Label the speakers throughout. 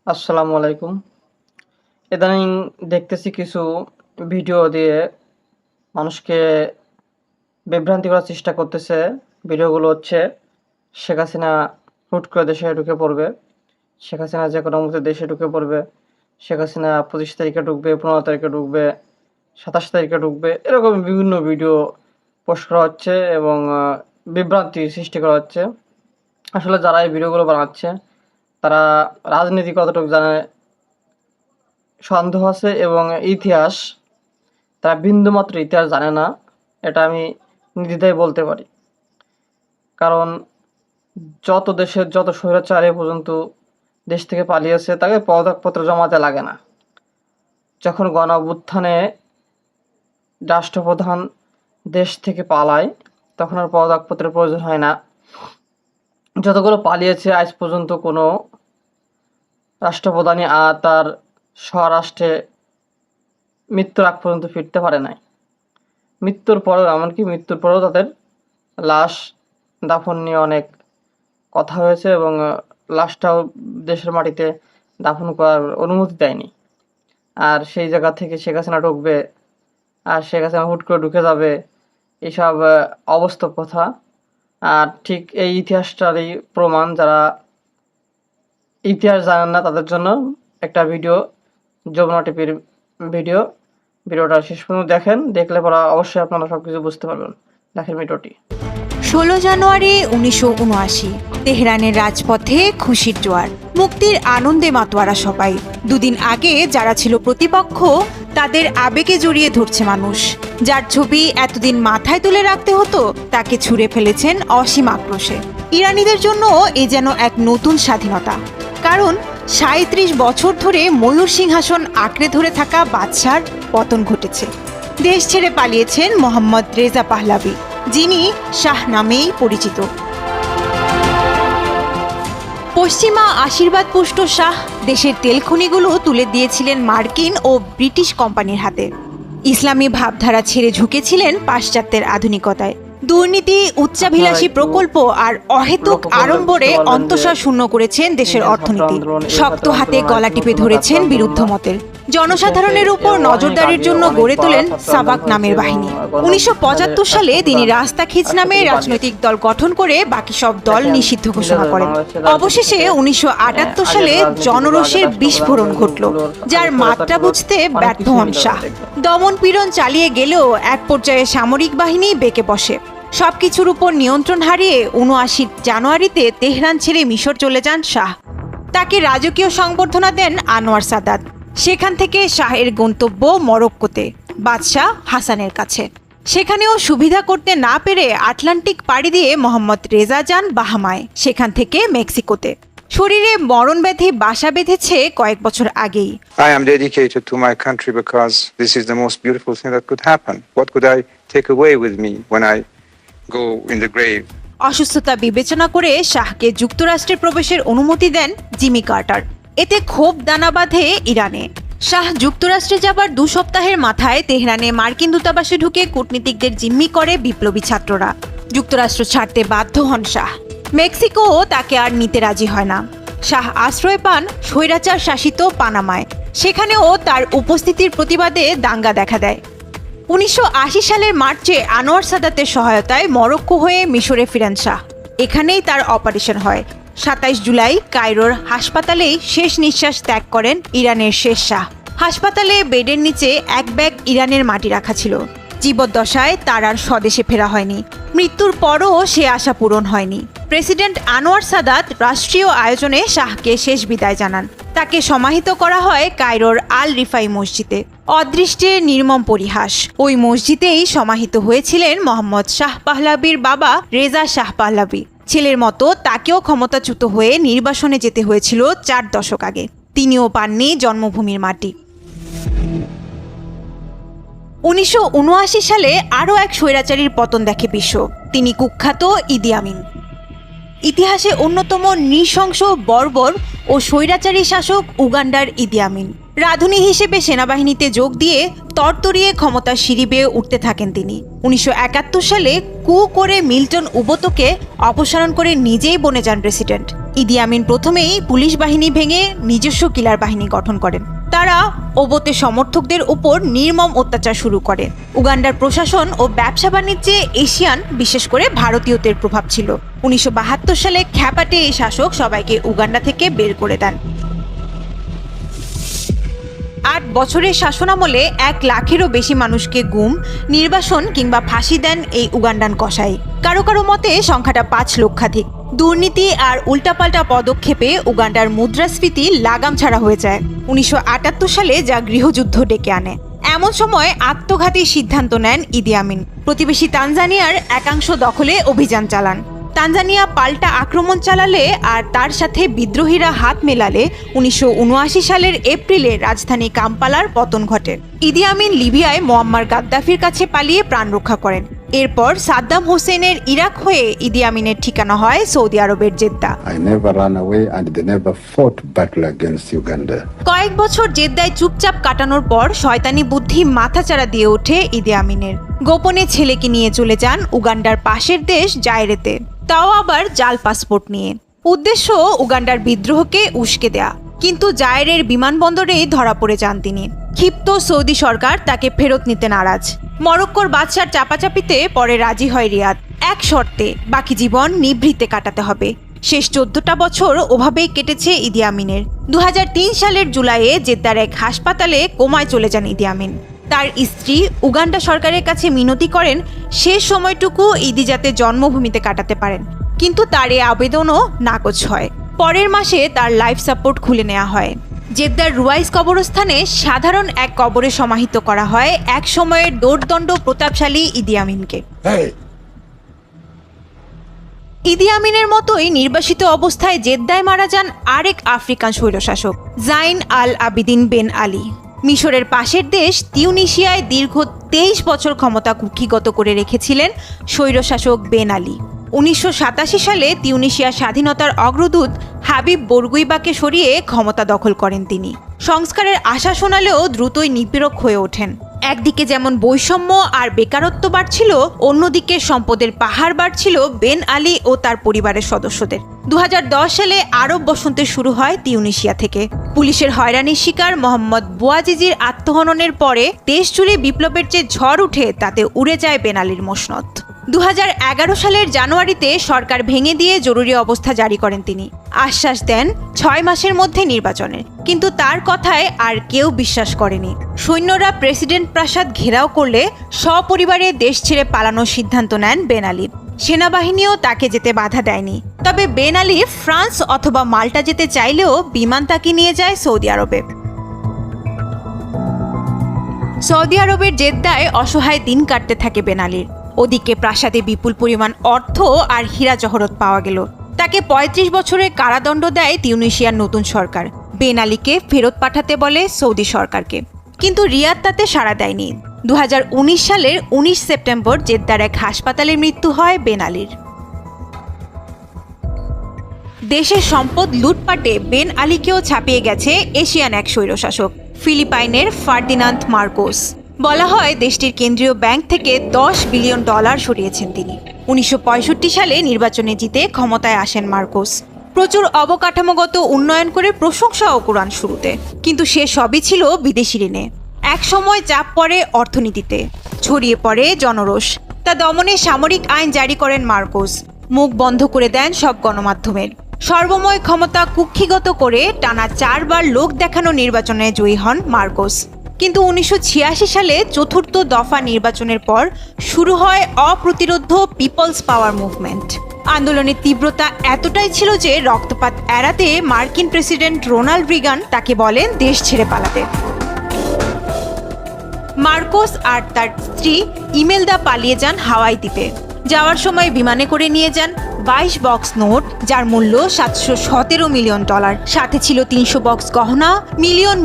Speaker 1: আসসালামু আলাইকুম। ইদানিং দেখতেছি কিছু ভিডিও দিয়ে মানুষকে বিভ্রান্তি করার চেষ্টা করতেছে। ভিডিওগুলো হচ্ছে শেখ হাসিনা হুট করে দেশে ঢুকে পড়বে। শেখ হাসিনা যেকোনো মুহূর্তে দেশে ঢুকে পড়বে। শেখ হাসিনা ২৫ তারিখে ঢুকবে, ১৫ তারিখে ঢুকবে, ২৭ তারিখে ঢুকবে। এরকম বিভিন্ন ভিডিও পোস্ট করা হচ্ছে এবং বিভ্রান্তি সৃষ্টি করা হচ্ছে। আসলে যারা এই ভিডিওগুলো বানাচ্ছে তারা রাজনীতি কতটুকু জানে সন্দেহ আছে এবং ইতিহাস তারা বিন্দুমাত্র ইতিহাস জানে না, এটা আমি নির্দ্বিধায় বলতে পারি। কারণ যত দেশের যত স্বৈরাচার এ পর্যন্ত দেশ থেকে পালিয়েছে তাকে পদত্যাগপত্র জমাতে লাগে না। যখন গণঅভ্যুত্থানে রাষ্ট্রপ্রধান দেশ থেকে পালায় তখন আর পদত্যাগপত্রের প্রয়োজন হয় না। যতগুলো পালিয়েছে আজ পর্যন্ত কোনো রাষ্ট্রপ্রধানই তার স্বরাষ্ট্রে মৃত্যুর আগ পর্যন্ত ফিরতে পারে নাই। মৃত্যুর পরেও এমনকি মৃত্যুর পরেও তাদের লাশ দাফন নিয়ে অনেক কথা হয়েছে এবং লাশটাও দেশের মাটিতে দাফন করার অনুমতি দেয়নি। আর সেই জায়গা থেকে শেখ হাসিনা ঢুকবে আর শেখ হাসিনা হুট করে ঢুকে যাবে, এইসব অবাস্তব কথা। আর ঠিক এই ইতিহাসটারই প্রমাণ। যারা ইতিহাস জানেন না তাদের জন্য একটা ভিডিও, যমুনা টিভির ভিডিওটা শেষ পর্যন্ত দেখেন, দেখলে পরে অবশ্যই আপনারা সবকিছু বুঝতে পারবেন। দেখেন ভিডিওটি।
Speaker 2: 16 জানুয়ারি 1979 তেহরানের রাজপথে খুশির জোয়ার, মুক্তির আনন্দে মাতোয়ারা সবাই। দুদিন আগে যারা ছিল প্রতিপক্ষ তাদের আবেগে জড়িয়ে ধরছে মানুষ। যার ছবি এতদিন মাথায় তুলে রাখতে হতো তাকে ছুঁড়ে ফেলেছেন অসীম আক্রোশে। ইরানিদের জন্য এ যেন এক নতুন স্বাধীনতা। কারণ 37 বছর ধরে ময়ূর সিংহাসন আঁকড়ে ধরে থাকা বাদশার পতন ঘটেছে। দেশ ছেড়ে পালিয়েছেন মোহাম্মদ রেজা পাহলাভি, যিনি শাহ নামেই পরিচিত। পশ্চিমা আশীর্বাদ পুষ্ট শাহ দেশের তেলখনিগুলো তুলে দিয়েছিলেন মার্কিন ও ব্রিটিশ কোম্পানির হাতে। ইসলামী ভাবধারা ছেড়ে ঝুঁকেছিলেন পাশ্চাত্যের আধুনিকতায়। দুর্নীতি, উচ্চাভিলাষী প্রকল্প আর অহেতুক আড়ম্বরে অন্তঃসার শূন্য করেছেন দেশের অর্থনীতি। শক্ত হাতে গলা টিপে ধরেছেন বিরুদ্ধ মতের। জনসাধারণের উপর নজরদারির জন্য গড়ে তোলেন সাবাক নামের বাহিনী। 1975 সালে তিনি রাস্তা খিচ নামে রাজনৈতিক দল গঠন করে বাকি সব দল নিষিদ্ধ ঘোষণা করেন। অবশেষে 1978 সালে জনরোষের বিস্ফোরণ ঘটল, যার মাত্রা বুঝতে ব্যর্থ হন শাহ। দমন পীড়ন চালিয়ে গেলেও এক পর্যায়ে সামরিক বাহিনী বেঁকে বসে। সবকিছুর উপর নিয়ন্ত্রণ হারিয়ে 79 জানুয়ারিতে তেহরান ছেড়ে মিশর চলে যান শাহ। তাকে রাজকীয় সংবর্ধনা দেন আনোয়ার সাদাত। সেখান থেকে শাহের গন্তব্য মরক্কোতে, বাদশাহ হাসানের কাছে। সেখানেও সুবিধা করতে না পেরে আটলান্টিক পাড়ি দিয়ে মোহাম্মদ রেজা যান বাহামায়, সেখান থেকে মেক্সিকোতে। শরীরে মরণ ব্যাধি বাসা বেঁধেছে কয়েক বছর আগেই।
Speaker 3: I am dedicated to my country because this is the most beautiful thing that could happen. What could I take away with me when I go in the grave?
Speaker 2: অসুস্থতা বিবেচনা করে শাহকে যুক্তরাষ্ট্রে প্রবেশের অনুমতি দেন জিমি কার্টার। এতে ক্ষোভ দানা বাঁধে ইরানে। শাহ যুক্তরাষ্ট্রে যাবার 2 সপ্তাহের মাথায় তেহরানে মার্কিন দূতাবাসে ঢুকে কূটনীতিকদের জিম্মি করে বিপ্লবী ছাত্ররা। যুক্তরাষ্ট্র ছাড়তে বাধ্য হন শাহ। মেক্সিকো তাকে আর নিতে রাজি হয় না। শাহ আশ্রয় পান স্বৈরাচার শাসিত পানামায়। সেখানেও তার উপস্থিতির প্রতিবাদে দাঙ্গা দেখা দেয়। 1980 সালের মার্চে আনোয়ার সাদাতের সহায়তায় মরক্কো হয়ে মিশরে ফিরেন শাহ। এখানেই তার অপারেশন হয়। 27 জুলাই কায়রোর হাসপাতালেই শেষ নিঃশ্বাস ত্যাগ করেন ইরানের শেষ শাহ। হাসপাতালে বেডের নিচে এক ব্যাগ ইরানের মাটি রাখা ছিল। জীবদ্দশায় তার আর স্বদেশে ফেরা হয়নি। মৃত্যুর পরও সে আশা পূরণ হয়নি। প্রেসিডেন্ট আনোয়ার সাদাত রাষ্ট্রীয় আয়োজনে শাহকে শেষ বিদায় জানান। তাকে সমাহিত করা হয় কায়রোর আল রিফাই মসজিদে। অদৃষ্টের নির্মম পরিহাস, ওই মসজিদেই সমাহিত হয়েছিলেন মোহাম্মদ শাহ পাহলাভির বাবা রেজা শাহ পাহলাভি। ছেলের মতো তাকেও ক্ষমতাচ্যুত হয়ে নির্বাসনে যেতে হয়েছিল 4 দশক আগে। তিনিও পাননি জন্মভূমির মাটি। 1979 সালে আরও এক স্বৈরাচারীর পতন দেখে বিশ্ব। তিনি কুখ্যাত ইদি আমিন। ইতিহাসে অন্যতম নৃশংস, বর্বর ও স্বৈরাচারী শাসক উগান্ডার ইদি আমিন। রাঁধুনি হিসেবে সেনাবাহিনীতে যোগ দিয়ে তরতরিয়ে ক্ষমতার সিঁড়ি বেয়ে উঠতে থাকেন তিনি। 1971 সালে কু করে মিল্টন উবোতোকে অপসারণ করে নিজেই বনে যান প্রেসিডেন্ট। ইদি আমিন প্রথমেই পুলিশ বাহিনী ভেঙে নিজস্ব কিলার বাহিনী গঠন করেন। তারা ওবোতে সমর্থকদের উপর নির্মম অত্যাচার শুরু করে। উগান্ডার প্রশাসন ও ব্যবসা বাণিজ্যে এশিয়ান, বিশেষ করে ভারতীয়দের প্রভাব ছিল। 1972 সালে খ্যাপাটে এই শাসক সবাইকে উগান্ডা থেকে বের করে দেন। 8 বছরের শাসনামলে 1 লাখেরও বেশি মানুষকে গুম, নির্বাসন কিংবা ফাঁসি দেন এই উগান্ডান কসাই। কারো কারো মতে সংখ্যাটা 5 লক্ষাধিক। দুর্নীতি আর উল্টাপাল্টা পদক্ষেপে উগান্ডার মুদ্রাস্ফীতি লাগাম ছাড়া হয়ে যায় 1978 সালে, যা গৃহযুদ্ধ ডেকে আনে। এমন সময় আত্মঘাতী সিদ্ধান্ত নেন ইদি আমিন। প্রতিবেশী তানজানিয়ার একাংশ দখলে অভিযান চালান। তানজানিয়া পাল্টা আক্রমণ চালালে আর তার সাথে বিদ্রোহীরা হাত মেলালে 1979 সালের এপ্রিলে রাজধানী কাম্পালার পতন ঘটে। ইদি আমিন লিবিয়ায় মোয়াম্মার গাদ্দাফির কাছে পালিয়ে প্রাণ রক্ষা করেন। এরপর সাদ্দাম হোসেনের ইরাক হয়ে ইদি আমিনের ঠিকানা হয় সৌদি আরবের Jeddah.
Speaker 4: I never ran away and they never fought battle against Uganda.
Speaker 2: কয়েক বছর জেদ্দায় চুপচাপ কাটানোর পর শয়তানি বুদ্ধি মাথাচাড়া দিয়ে ওঠে ইদি আমিনের। গোপনে ছেলেকে নিয়ে চলে যান উগান্ডার পাশের দেশ জায়রেতে, তাও আবার জাল পাসপোর্ট নিয়ে। উদ্দেশ্য উগান্ডার বিদ্রোহকে উস্কে দেয়া। কিন্তু জায়রের বিমানবন্দরেই ধরা পড়ে যান তিনি। ক্ষিপ্ত সৌদি সরকার তাকে ফেরত নিতে নারাজ। মরক্কোর বাদশার চাপাচাপিতে পরে রাজি হয় রিয়াদ, এক শর্তে, বাকি জীবন নিভৃতে কাটাতে হবে। শেষ 14টা বছর ওভাবেই কেটেছে ইদি আমিনের। 2003 সালের জুলাইয়ে জেদ্দার এক হাসপাতালে কোমায় চলে যান ইদি আমিন। তার স্ত্রী উগান্ডা সরকারের কাছে মিনতি করেন শেষ সময়টুকু ইদি যাতে জন্মভূমিতে কাটাতে পারেন, কিন্তু তার এই আবেদনও নাকচ হয়। পরের মাসে তার লাইফ সাপোর্ট খুলে নেওয়া হয়। জেদ্দার রুয়াইস কবরস্থানে সাধারণ এক কবরে সমাহিত করা হয় এক সময়ের দোর্দণ্ড প্রতাপশালী ইদি আমিনকে। ইদি আমিনের মতোই নির্বাসিত অবস্থায় জেদ্দায় মারা যান আরেক আফ্রিকান স্বৈরশাসক, জাইন আল আবিদিন বেন আলী। মিশরের পাশের দেশ তিউনিসিয়ায় দীর্ঘ 23 বছর ক্ষমতা কুক্ষিগত করে রেখেছিলেন স্বৈরশাসক বেন আলী। 1987 সালে তিউনিসিয়ার স্বাধীনতার অগ্রদূত হাবিব বোরগুইবাকে সরিয়ে ক্ষমতা দখল করেন তিনি। সংস্কারের আশা শোনালেও দ্রুতই নিপীড়ক হয়ে ওঠেন। একদিকে যেমন বৈষম্য আর বেকারত্ব বাড়ছিল, অন্যদিকে সম্পদের পাহাড় বাড়ছিল বেন আলী ও তার পরিবারের সদস্যদের। 2010 সালে আরব বসন্তের শুরু হয় তিউনিসিয়া থেকে। পুলিশের হয়রানির শিকার মোহাম্মদ বুয়াজিজির আত্মহননের পরে দেশ জুড়ে বিপ্লবের যে ঝড় উঠে তাতে উড়ে যায় বেন আলীর মসনদ। 2011 সালের জানুয়ারিতে সরকার ভেঙে দিয়ে জরুরি অবস্থা জারি করেন তিনি। আশ্বাস দেন 6 মাসের মধ্যে নির্বাচনের, কিন্তু তার কথায় আর কেউ বিশ্বাস করেনি। সৈন্যরা প্রেসিডেন্ট প্রাসাদ ঘেরাও করলে সপরিবারে দেশ ছেড়ে পালানোর সিদ্ধান্ত নেন বেন আলী। সেনাবাহিনীও তাকে যেতে বাধা দেয়নি। তবে বেন আলী ফ্রান্স অথবা মাল্টা যেতে চাইলেও বিমান তাকে নিয়ে যায় সৌদি আরবে। সৌদি আরবের জেদ্দায় অসহায় দিন কাটতে থাকে বেন আলীর। ওদিকে প্রাসাদে বিপুল পরিমাণ অর্থ আর হীরা জহরত পাওয়া গেল। তাকে 35 বছরের কারাদণ্ড দেয় তিউনিসিয়ার নতুন সরকার। বেন আলীকে ফেরত পাঠাতে বলে সৌদি সরকারকে, কিন্তু রিয়াদ তাতে সাড়া দেয়নি। 2019 সালের 19 সেপ্টেম্বর জেদ্দার এক হাসপাতালে মৃত্যু হয় বেন আলীর। দেশের সম্পদ লুটপাটে বেন আলীকেও ছাপিয়ে গেছে এশিয়ান এক স্বৈরশাসক, ফিলিপাইনের ফার্দিনান্দ মার্কোস। বলা হয় দেশটির কেন্দ্রীয় ব্যাংক থেকে $10 বিলিয়ন সরিয়েছেন তিনি। 1965 সালে নির্বাচনে জিতে ক্ষমতায় আসেন মার্কোস। প্রচুর অবকাঠামোগত উন্নয়ন করে প্রশংসাও কুড়ান শুরুতে, কিন্তু সে সবই ছিল বিদেশি ঋণে। এক সময় চাপ পড়ে অর্থনীতিতে, ছড়িয়ে পড়ে জনরোষ। তা দমনে সামরিক আইন জারি করেন মার্কোস। মুখ বন্ধ করে দেন সব গণমাধ্যমের। সর্বময় ক্ষমতা কুক্ষিগত করে টানা 4 বার লোক দেখানো নির্বাচনে জয়ী হন মার্কোস। কিন্তু 1986 সালে চতুর্থ দফা নির্বাচনের পর শুরু হয় অপ্রতিরোধ পিপলস পাওয়ার মুভমেন্ট। আন্দোলনের তীব্রতা এতটাই ছিল যে রক্তপাত এড়াতে মার্কিন প্রেসিডেন্ট রোনাল্ড রিগান তাকে বলেন দেশ ছেড়ে পালাতে। মার্কোস আর তার স্ত্রী ইমেলদা পালিয়ে যান হাওয়াই দ্বীপে। যাওয়ার সময় বিমানে করে নিয়ে যান 22 বক্স নোট, যার মূল্য $717 মিলিয়ন। সাথে ছিল 300 বক্স গহনা,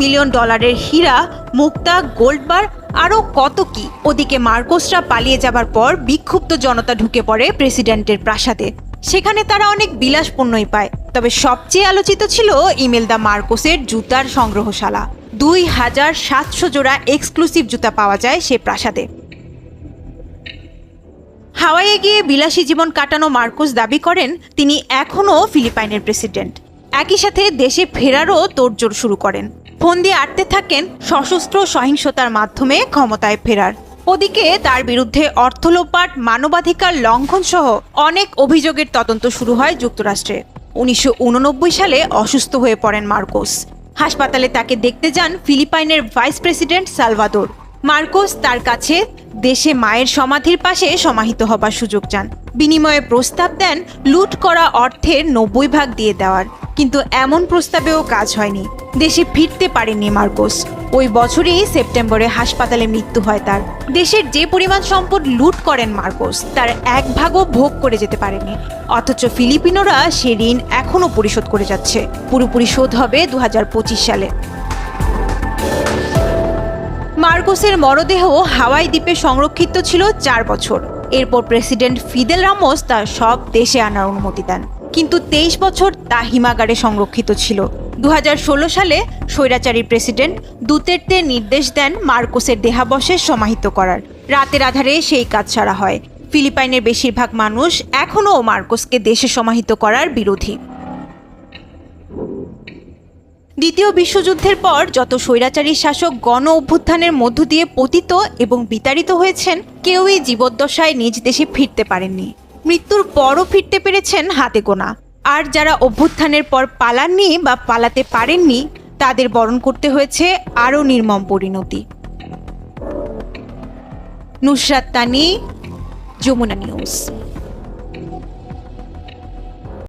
Speaker 2: মিলিয়ন ডলারের হীরা, মুক্তা, গোল্ড বার, আরও কত কি। ওদিকে মার্কোসরা পালিয়ে যাবার পর বিক্ষুব্ধ জনতা ঢুকে পড়ে প্রেসিডেন্টের প্রাসাদে। সেখানে তারা অনেক বিলাসপণ্যই পায়, তবে সবচেয়ে আলোচিত ছিল ইমেলদা মার্কোসের জুতার সংগ্রহশালা। 2700 জোড়া এক্সক্লুসিভ জুতা পাওয়া যায় সে প্রাসাদে। হাওয়াইয়ে গিয়ে বিলাসী জীবন কাটানো মার্কোস দাবি করেন তিনি এখনও ফিলিপাইনের প্রেসিডেন্ট। একই সাথে দেশে ফেরারও তোড়জোড় শুরু করেন। ফোন দিয়ে আটতে থাকেন সশস্ত্র সহিংসতার মাধ্যমে ক্ষমতায় ফেরার। ওদিকে তার বিরুদ্ধে অর্থ লোপাট, মানবাধিকার লঙ্ঘন সহ অনেক অভিযোগের তদন্ত শুরু হয় যুক্তরাষ্ট্রে। 1989 সালে অসুস্থ হয়ে পড়েন মার্কোস। হাসপাতালে তাকে দেখতে যান ফিলিপাইনের ভাইস প্রেসিডেন্ট সালভাদোর। মার্কোস তার কাছে দেশে মায়ের সমাধির পাশে সমাহিত হবার সুযোগ চান। বিনিময়ে প্রস্তাব দেন লুট করা অর্থের 90% দিয়ে দেওয়ার, কিন্তু এমন প্রস্তাবেও কাজ হয়নি। দেশে ফিরতে পারেননি মার্কোস। ওই বছরই সেপ্টেম্বরে হাসপাতালে মৃত্যু হয় তার। দেশের যে পরিমাণ সম্পদ লুট করেন মার্কোস, তার 1/2ও ভোগ করে যেতে পারেনি। অথচ ফিলিপিনোরা সে ঋণ এখনও পরিশোধ করে যাচ্ছে। পুরোপুরি শোধ হবে 2025 সালে। মার্কোসের মরদেহ হাওয়াই দ্বীপে সংরক্ষিত ছিল 4 বছর। এরপর প্রেসিডেন্ট ফিদেল রামোস তার সব দেশে আনার অনুমতি দেন, কিন্তু 23 বছর তা হিমাগারে সংরক্ষিত ছিল। 2016 সালে স্বৈরাচারী প্রেসিডেন্ট দুতের্তে নির্দেশ দেন মার্কোসের দেহাবশেষ সমাহিত করার। রাতের আধারে সেই কাজ সারা হয়। ফিলিপাইনের বেশিরভাগ মানুষ এখনও মার্কোসকে দেশে সমাহিত করার বিরোধী। দ্বিতীয় বিশ্বযুদ্ধের পর যত স্বৈরাচারী শাসক গণ অভ্যুত্থানের মধ্য দিয়ে পতিত এবং বিতাড়িত হয়েছেন, কেউই জীবদ্দশায় নিজ দেশে ফিরতে পারেননি। মৃত্যুর পরও ফিরতে পেরেছেন হাতে গোনা। আর যারা অভ্যুত্থানের পর পালাননি বা পালাতে পারেননি, তাদের বরণ করতে হয়েছে আরও নির্মম পরিণতি। নুসরাত তানি, যমুনা নিউজ।